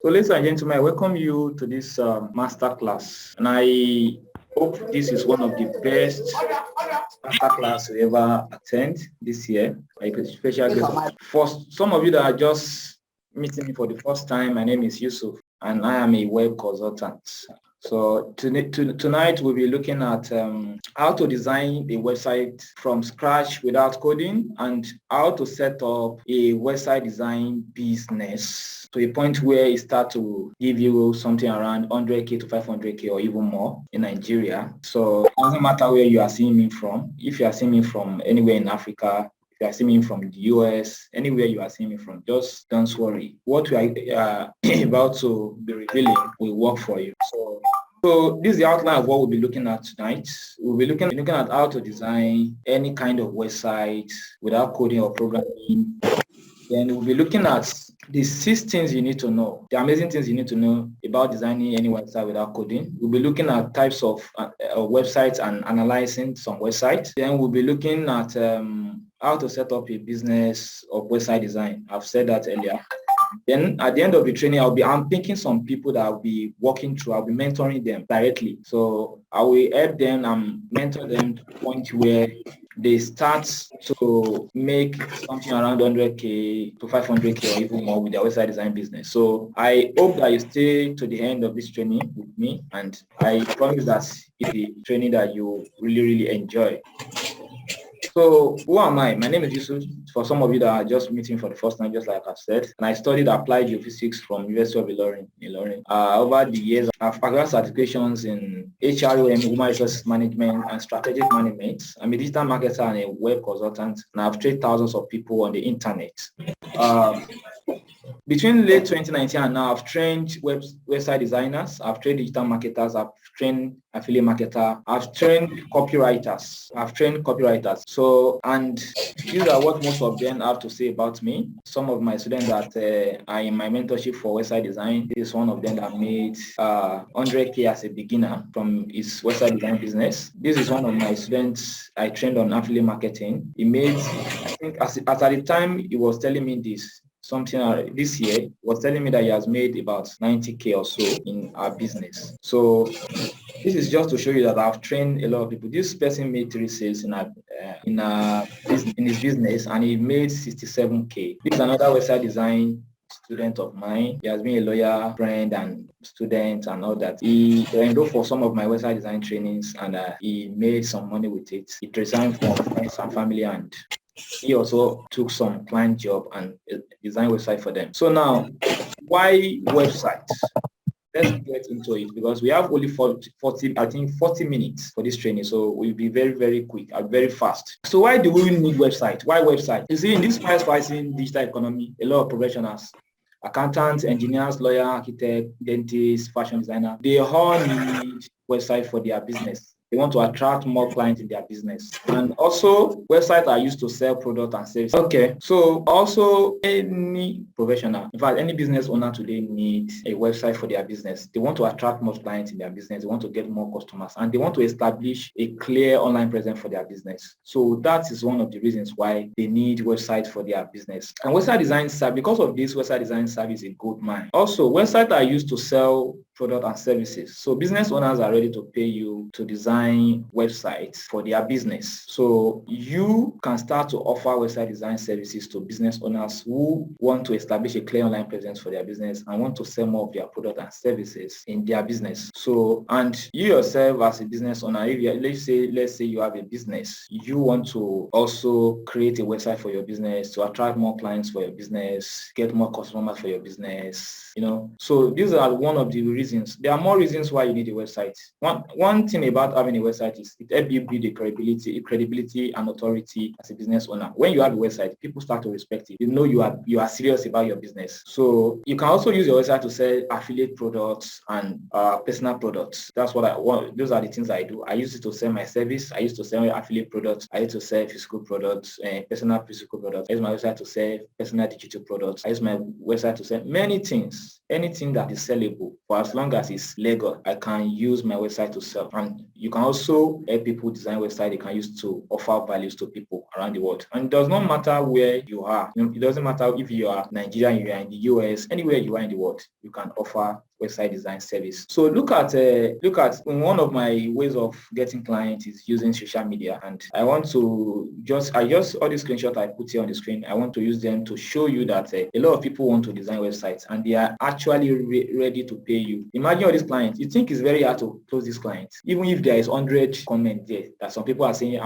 So, ladies and gentlemen, I welcome you to this masterclass, and I hope this is one of the best masterclass we ever attend this year. I could special guest. For some of you that are just meeting me for the first time, my name is Yusuf, and I am a web consultant. So tonight we'll be looking at how to design a website from scratch without coding and how to set up a website design business to a point where it starts to give you something around 100K to 500K or even more in Nigeria. So it doesn't matter where you are seeing me from. If you are seeing me from anywhere in Africa, if you are seeing me from the US, anywhere you are seeing me from, just don't worry. What we are about to be revealing will work for you. So this is the outline of what we'll be looking at tonight. We'll be looking at how to design any kind of website without coding or programming. Then we'll be looking at the 6 things you need to know, the amazing things you need to know about designing any website without coding. We'll be looking at types of websites and analyzing some websites. Then we'll be looking at how to set up a business of website design. I've said that earlier. Then at the end of the training, I'm picking some people that I'll be working through. I'll be mentoring them directly. So I will help them and mentor them to the point where they start to make something around 100K to 500K or even more with their website design business. So I hope that you stay to the end of this training with me, and I promise that it's a training that you really enjoy. So who am I? My name is Yusuf. For some of you that are just meeting for the first time, just like I've said, and I studied applied geophysics from University of Ilorin. Over the years, I've acquired certifications in HROM, Human Resources Management, and Strategic Management. I'm a digital marketer and a web consultant, and I've trained thousands of people on the internet. Between late 2019 and now, I've trained website designers, I've trained digital marketers, I've trained affiliate marketer, I've trained copywriters. So, and these are what most of them have to say about me. Some of my students that are in my mentorship for website design, this is one of them that made 100K as a beginner from his website design business. This is one of my students I trained on affiliate marketing. He made, I think, at the time he was telling me this year, was telling me that he has made about 90K or so in our business. So this is just to show you that I've trained a lot of people. This person made 3 sales in his business, and he made 67K. This is another website design student of mine. He has been a lawyer, friend, and student, and all that. He enrolled for some of my website design trainings, and he made some money with it. He resigned from friends and family, and he also took some client job and designed website for them. So now, why websites? Let's get into it, because we have only 40 minutes for this training. So we'll be very quick and very fast. So why do we need website? Why website? You see, in this fast-rising digital economy, a lot of professionals, accountants, engineers, lawyer, architect, dentist, fashion designer, they all need website for their business. They want to attract more clients in their business. And also, websites are used to sell products and services. Okay, so also any professional, in fact, any business owner today needs a website for their business. They want to attract more clients in their business. They want to get more customers, and they want to establish a clear online presence for their business. So that is one of the reasons why they need websites for their business. And website design service, because of this, website design service is a gold mine. Also, websites are used to sell products and services. So business owners are ready to pay you to design websites for their business. So you can start to offer website design services to business owners who want to establish a clear online presence for their business and want to sell more of their products and services in their business. So, and you yourself as a business owner, if you, let's say you have a business, you want to also create a website for your business to attract more clients for your business, get more customers for your business, So these are one of the reasons. There are more reasons why you need a website. One thing about having a website is it helps you build a credibility and authority as a business owner. When you have a website, people start to respect it. You are serious about your business. So you can also use your website to sell affiliate products and personal products. That's what I want. Those are the things I do. I use it to sell my service. I used to sell affiliate products. I used to sell physical products, personal physical products. I use my website to sell personal digital products. I use my website to sell many things, anything that is sellable for as long long as it's legal, I can use my website to sell. And you can also help people design website they can use to offer values to people around the world. And it does not matter where you are. It doesn't matter if you are Nigerian, you are in the US, anywhere you are in the world, you can offer website design service. So look at one of my ways of getting clients is using social media, and I want to just all the screenshots I put here on the screen, I want to use them to show you that a lot of people want to design websites and they are actually ready to pay you. Imagine all these clients. You think it's very hard to close these clients, even if there is 100 comments there that some people are saying,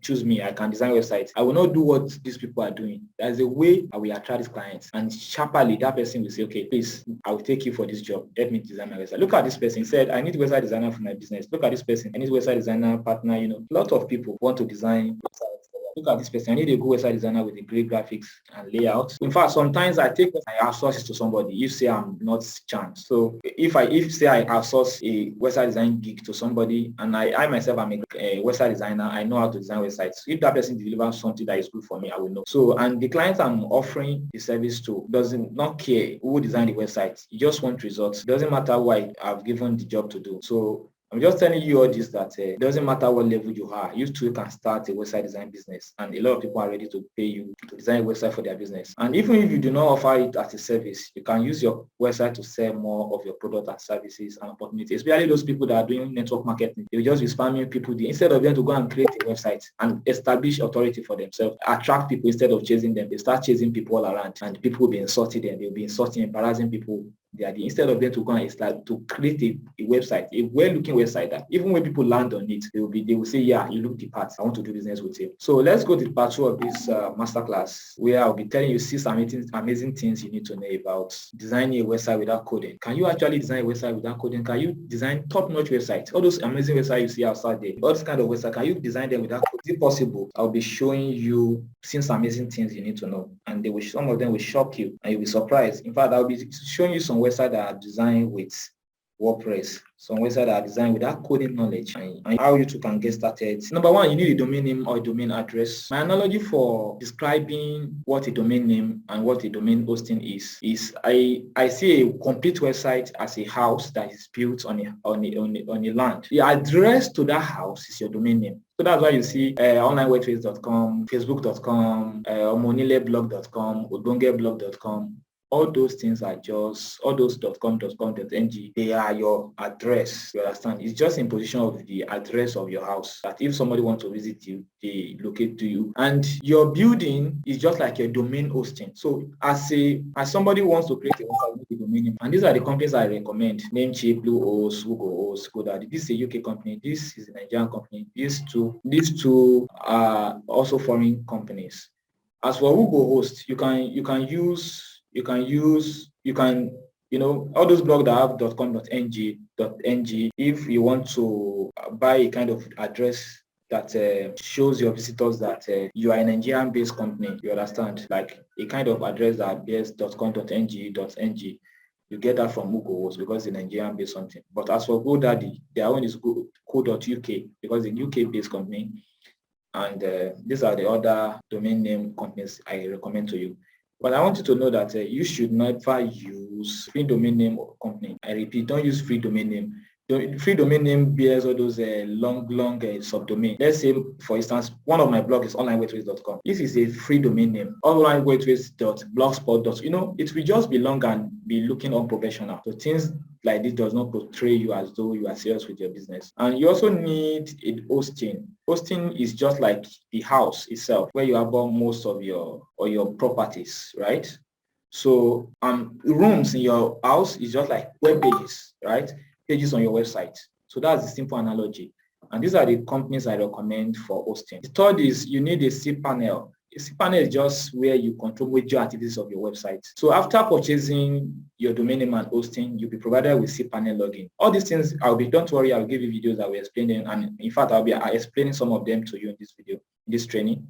choose me, I can design websites. I will not do what these people are doing. There's a way I will attract these clients, and sharply that person will say, okay, please, I will take you for this job. Help me design my website. Look at this person. He said, I need a website designer for my business. Look at this person. I need a website designer partner. A lot of people want to design websites. Look at this person. I need a good website designer with a great graphics and layout. In fact, sometimes I outsource it to somebody if say I'm not chance. So if say I outsource a website design gig to somebody, and I myself am a website designer, I know how to design websites. If that person delivers something that is good for me, I will know. So, and the client I'm offering the service to doesn't not care who designed the website. You just want results. It doesn't matter what I've given the job to do. So I'm just telling you all this that it doesn't matter what level you are, you too can start a website design business, and a lot of people are ready to pay you to design a website for their business. And even if you do not offer it as a service, you can use your website to sell more of your product and services and opportunities, especially those people that are doing network marketing. They will just be spamming people instead of them to go and create a website and establish authority for themselves, attract people instead of chasing them. They start chasing people all around, and people will be insulting them. They'll be insulting, embarrassing people. Instead of them to go and start to create a website, a well-looking website that even when people land on it, they will say, yeah, you look the part. I want to do business with you. So let's go to part 2 of this masterclass, where I'll be telling you 6 amazing things you need to know about designing a website without coding. Can you actually design a website without coding? Can you design top-notch websites? All those amazing websites you see outside there, all this kind of website, can you design them without coding? Is it possible? I'll be showing you 6 amazing things you need to know, and some of them will shock you, and you'll be surprised. In fact, I'll be showing you some websites that are designed with WordPress, some websites that are designed without coding knowledge, and how you too can get started. Number 1, you need a domain name or a domain address. My analogy for describing what a domain name and what a domain hosting is I see a complete website as a house that is built on a land. The address to that house is your domain name. So that's why you see onlinewordpress.com, facebook.com, omonilebblog.com, odongeblog.com. All those things are just, all those .com.ng, they are your address. You understand? It's just in position of the address of your house, that if somebody wants to visit you, they locate to you. And your building is just like your domain hosting. So as somebody wants to create a website with a domain name, and these are the companies I recommend: Namecheap, Bluehost, Googlehost, GoDaddy. This is a UK company. This is a Nigerian company. These two are also foreign companies. As for Googlehost, you can use all those blogs that have .com.ng, if you want to buy a kind of address that shows your visitors that you are a Nigerian-based company, you understand, like a kind of address that bears .com.ng, you get that from Googlehost because it's a Nigerian-based something. But as for GoDaddy, their own is co.uk because it's a UK-based company. And these are the other domain name companies I recommend to you. But I want you to know that you should never use free domain name company. I repeat, don't use free domain name. Free domain name bears all those long subdomain. Let's say, for instance, one of my blogs is onlinewordpress.com. This is a free domain name. onlinewordpress.blogspot. It will just be long and be looking unprofessional. So things like this does not portray you as though you are serious with your business. And you also need a hosting. Hosting is just like the house itself, where you have most of your properties, right? So rooms in your house is just like web pages, right? Pages on your website. So that's the simple analogy. And these are the companies I recommend for hosting. The third is you need a cPanel. A cPanel is just where you control major activities of your website. So after purchasing your domain name and hosting, you'll be provided with cPanel login. All these things, don't worry, I'll give you videos that will explain them. And in fact, I'll be explaining some of them to you in this video, in this training.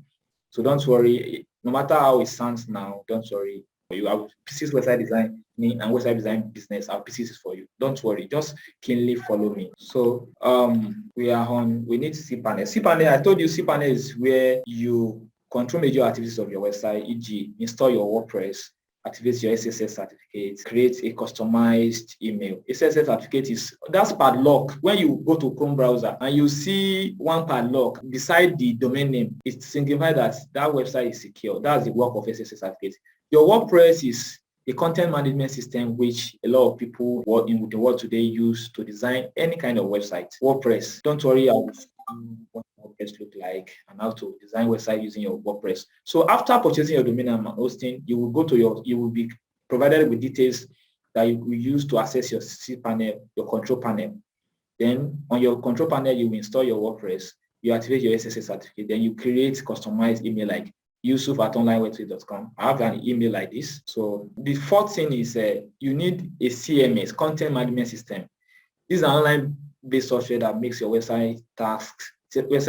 So don't worry, no matter how it sounds now, don't worry. You have pieces website design and website design business. I have pieces for you. Don't worry, just keenly follow me. So we need cPanel. cPanel, I told you cPanel is where you control major activities of your website, e.g. install your WordPress, activate your SSL certificate, create a customized email. SSL certificate that's padlock. When you go to Chrome browser and you see one padlock beside the domain name, it signifies that website is secure. That's the work of SSL certificate. Your WordPress is a content management system which a lot of people in the world today use to design any kind of website. WordPress, don't worry, I'll what WordPress look like and how to design website using your WordPress. So after purchasing your domain and hosting, you will be provided with details that you will use to access your cPanel, your control panel. Then on your control panel, you will install your WordPress, you activate your SSL certificate, then you create customized email like Yusuf@onlinewebsite.com. I have an email like this. So the fourth thing is you need a CMS, content management system. This is an online-based software that makes your website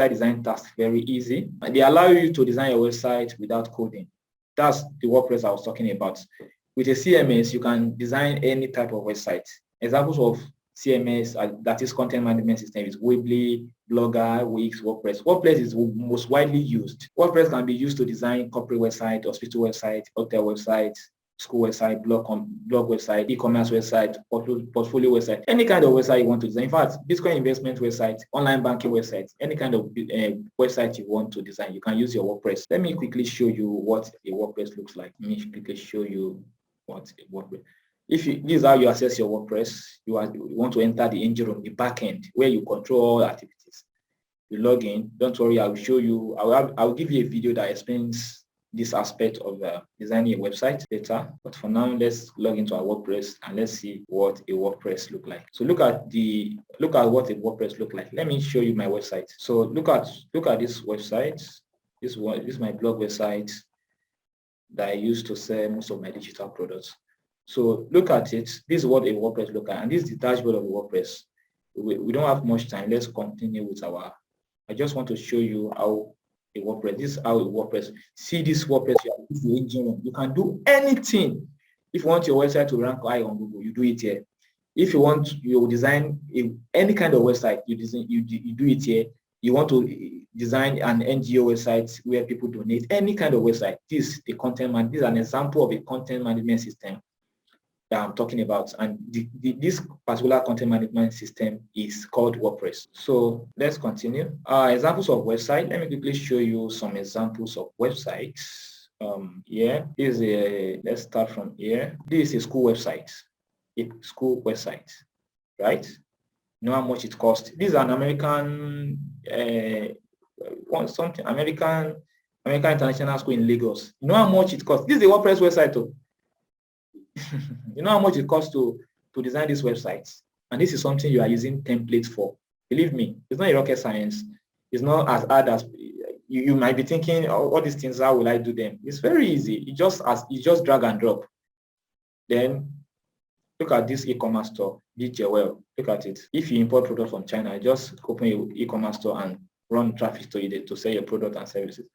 design tasks very easy. And they allow you to design your website without coding. That's the WordPress I was talking about. With a CMS, you can design any type of website. Examples of CMS, that is content management system, is Weebly, Blogger, Wix, WordPress. WordPress is most widely used. WordPress can be used to design corporate website, hospital website, hotel website, school website, blog website, e-commerce website, portfolio website, any kind of website you want to design. In fact, Bitcoin investment website, online banking website, any kind of website you want to design, you can use your WordPress. Let me quickly show you what a WordPress looks like. Let me quickly show you what a WordPress. This is how you access your WordPress. You want to enter the engine room, the backend, where you control all activities. You log in. Don't worry, I will show you. I will give you a video that explains this aspect of designing a website later. But for now, let's log into our WordPress and let's see what a WordPress look like. So look at what a WordPress look like. Let me show you my website. So look at this website. This is my blog website that I use to sell most of my digital products. So look at it. This is what a WordPress looks like, and this is the dashboard of a WordPress. We don't have much time. Let's continue with I just want to show you how a WordPress. This is how a WordPress. See this WordPress. This is the engine. You can do anything. If you want your website to rank high on Google, you do it here. If you want you design any kind of website, you do it here. You want to design an NGO website where people donate, any kind of website. This is an example of a content management system that I'm talking about, and this particular content management system is called WordPress. So let's continue. Examples of website. Let me quickly show you some examples of websites. Let's start from here. This is a school website. A school website, right? You know how much it costs. This is an American American International School in Lagos. You know how much it costs. This is a WordPress website too. You know how much it costs to design this website, and this is something you are using templates for. Believe me, it's not a rocket science. It's not as hard as you might be thinking. Oh, all these things, how will I do them? It's very easy. You just drag and drop. Then look at this e-commerce store, well. Look at it. If you import product from China, just open your e-commerce store and run traffic to it to sell your product and services.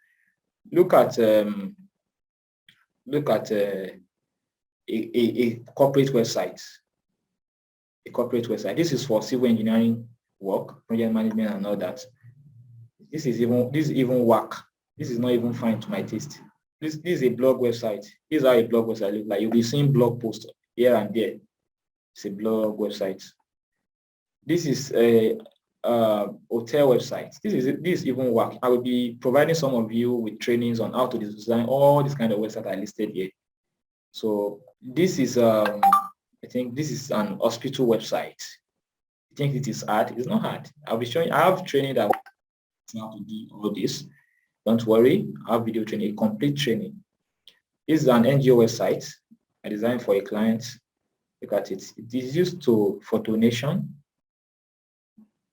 Look at a corporate website. A corporate website. This is for civil engineering work, project management, and all that. This is even work. This is not even fine to my taste. This is a blog website. This is how a blog website looks like. You'll be seeing blog posts here and there. It's a blog website. This is a hotel website. This is even work. I will be providing some of you with trainings on how to design all these kind of websites I listed here. So this is I think this is an hospital website. I think it is hard. It's not hard. I'll be showing. I have training that how to do all this. Don't worry. I have video training, complete training. This is an NGO website I designed for a client. Look at it. It is used for donation.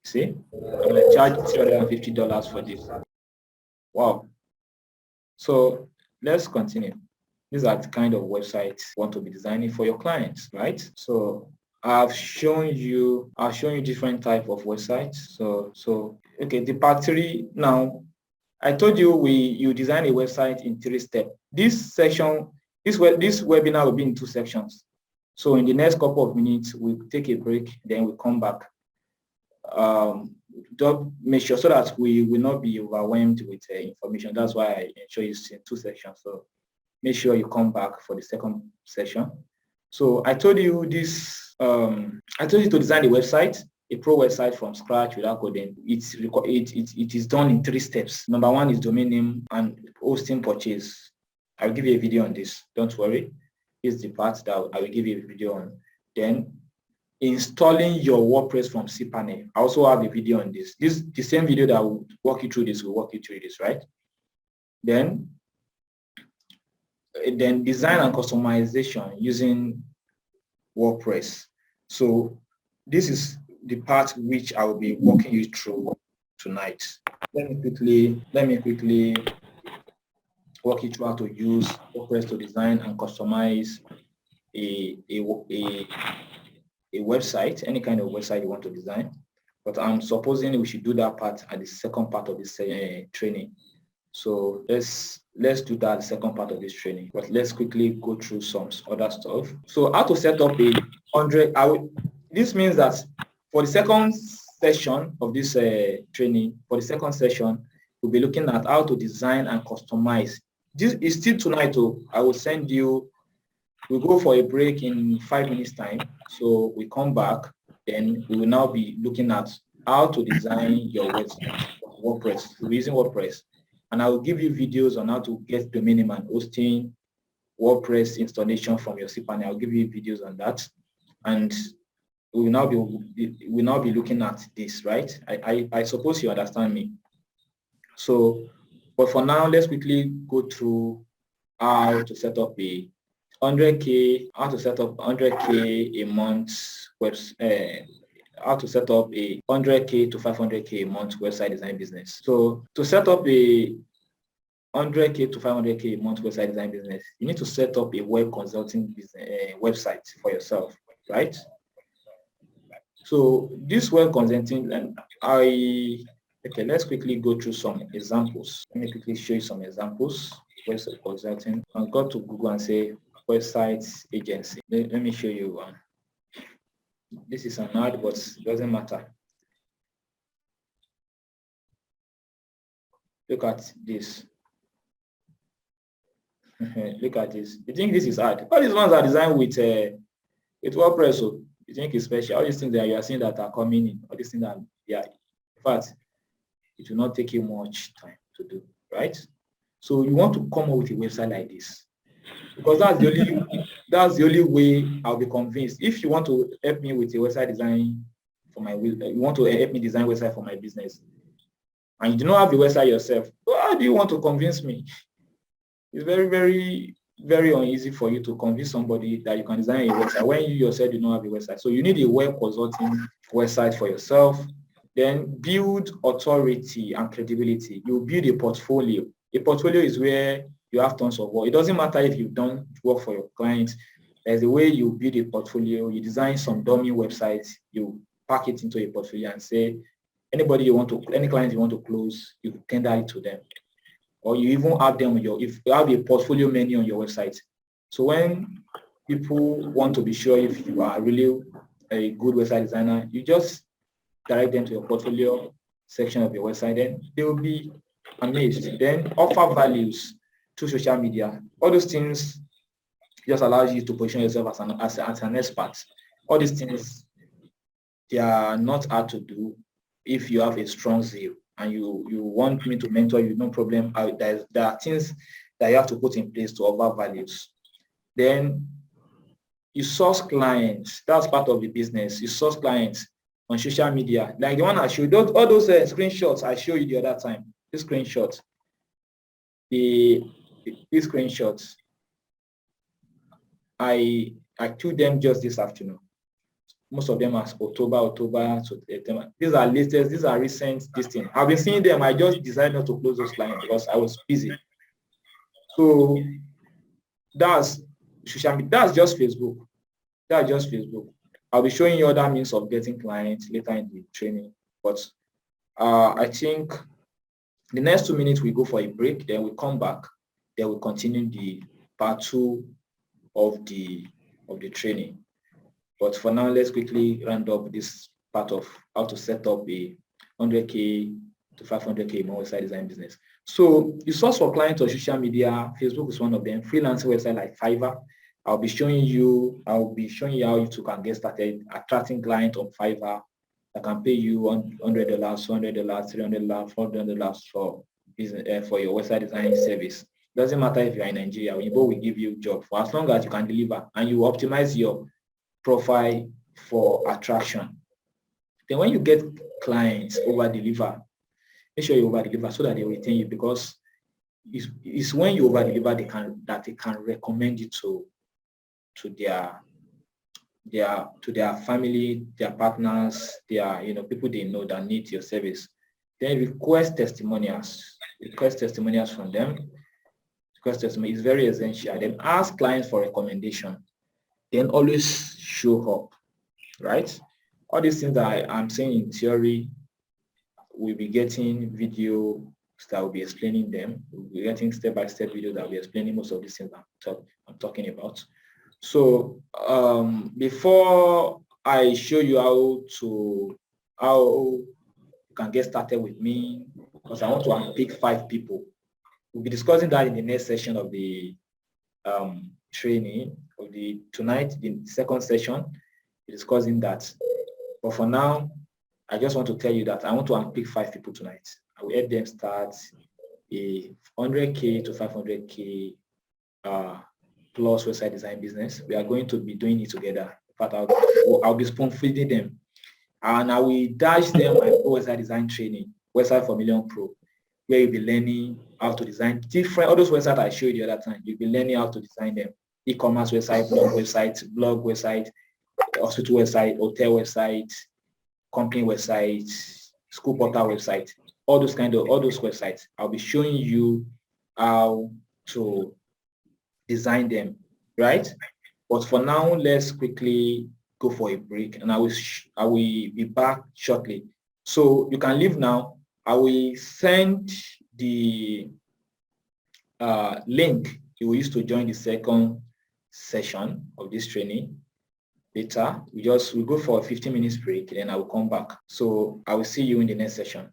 See, I'm gonna charge $350 for this. Wow. So let's continue. These are the kind of websites you want to be designing for your clients, right? So I've shown you different type of websites. So okay, the part 3 now. I told you you design a website in 3 steps. This webinar will be in 2 sections. So in the next couple of minutes, we'll take a break, then we'll come back. Make sure so that we will not be overwhelmed with information. That's why I ensure it's in 2 sections. So make sure you come back for the second session. So I told you this, I told you to design a website, a pro website from scratch without coding. It is done in 3 steps. Number 1 is domain name and hosting purchase. I'll give you a video on this. Don't worry. This is the part that I will give you a video on. Then installing your WordPress from cPanel. I also have a video on this. The same video that will walk you through this will walk you through this, right? Then design and customization using WordPress. So this is the part which I will be walking you through tonight. Let me quickly walk you through how to use WordPress to design and customize a website, any kind of website you want to design. But I'm supposing we should do that part at the second part of this training. So let's do that, the second part of this training. But let's quickly go through some other stuff. So how to set up a 100. This means that for the second session of this training, for the second session, we'll be looking at how to design and customize. This is still tonight. I will send you. We'll go for a break in 5 minutes time. So we come back, then we will now be looking at how to design your website, WordPress, using WordPress. And I will give you videos on how to get domain name and hosting, WordPress installation from your cPanel. I'll give you videos on that. And we will now be looking at this, right? I suppose you understand me. So, but for now, let's quickly go through how to set up a 100K, how to set up 100K a month how to set up a 100K to 500K a month website design business. So to set up a 100K to 500K a month website design business, you need to set up a web consulting business website for yourself, right? So this web consulting, and let's quickly go through some examples. Let me quickly show you some examples. Website consulting. I'll go to Google and say website agency. Let me show you one. This is an ad, but it doesn't matter. Look at this. Look at this. You think this is ad? All these ones are designed with WordPress. So you think it's special? All these things that you are seeing that are coming in, all these things that in fact, it will not take you much time to do, right? So you want to come up with a website like this, because that's the only way I'll be convinced. If you want to help me with a website design for you want to help me design website for my business, and you do not have a website yourself, how do you want to convince me? It's very, very, very uneasy for you to convince somebody that you can design a website when you yourself do not have a website. So you need a web consulting website for yourself. Then build authority and credibility. You build a portfolio. A portfolio is where you have tons of work. It doesn't matter if you've done work for your clients. There's a way you build a portfolio. You design some dummy websites. You pack it into a portfolio and say, any client you want to close, you tender it to them. Or you even have them if you have a portfolio menu on your website. So when people want to be sure if you are really a good website designer, you just direct them to your portfolio section of your website, then they will be amazed. Then offer values through social media. All those things just allows you to position yourself as an expert. All these things, they are not hard to do if you have a strong zeal and you want me to mentor you, no problem. There are things that you have to put in place to offer values. Then you source clients. That's part of the business. You source clients on social media, like the one I showed, all those screenshots I showed you the other time. These screenshots, these screenshots, I took them just this afternoon. Most of them are October to September. These are latest, these are recent, this thing. I've been seeing them. I just decided not to close those clients because I was busy. So that's social media. That's just Facebook. That's just Facebook. I'll be showing you other means of getting clients later in the training. But I think the next 2 minutes we go for a break, then we come back, then we continue the part 2 of the training. But for now, let's quickly round up this part of how to set up a 100K to 500K in my website design business. So the source for clients on social media, Facebook is one of them. Freelancing website like Fiverr. I'll be showing you how you can get started attracting clients on Fiverr that can pay you $100, $200, $300, $400 for business for your website design service. Doesn't matter if you're in Nigeria, Weibo will give you a job for as long as you can deliver and you optimize your profile for attraction. Then when you get clients, over deliver. Make sure you over deliver so that they retain you, because it's when you over deliver they can recommend you to their family, their partners, their people they know that need your service. Then request testimonials from them. Request testimony is very essential. Then ask clients for recommendation. Then always show up, right? All these things that I'm saying in theory, we'll be getting video that will be explaining them. We'll be getting step-by-step video that will be explaining most of these things I'm talking about. So before I show you how you can get started with me, because I want to unpick 5 people. We'll be discussing that in the next session of the training of tonight, the second session, we're discussing that. But for now, I just want to tell you that I want to unpick 5 people tonight. I will help them start a 100K to 500K plus website design business. We are going to be doing it together. In fact, I'll be spoon feeding them, and I will dash them my website design training, Website for Million Pro, where you'll be learning how to design all those websites I showed you the other time. You'll be learning how to design them: e-commerce website, blog website, hospital website, hotel website, company website, school portal website, all those websites. I'll be showing you how to design them, right? But for now, let's quickly go for a break, and I will be back shortly. So you can leave now. I will send the link you will use to join the second session of this training. Later, we go for a 15 minutes break, then I will come back. So I will see you in the next session.